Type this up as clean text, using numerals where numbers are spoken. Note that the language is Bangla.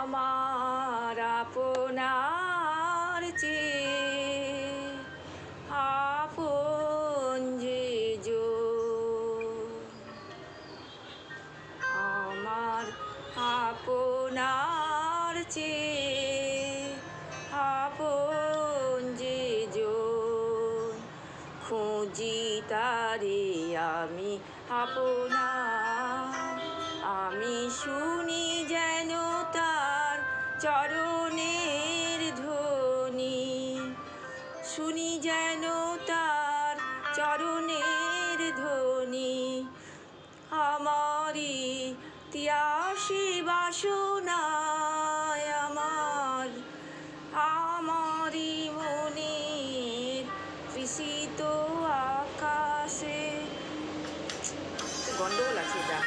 আমার আপনার চেয়ে আপন যে আমার আপনার চেয়ে আপন যে খুঁজি তারে আমি আপনার, আমি শুনি যেন তার চরণের ধ্বনি, শুনি যেন তার চরণের ধ্বনি। আমারই তিয়াসী বাসনায় আমারই মনের তৃষিত আকাশে। গন্ডগোল আছে এটা।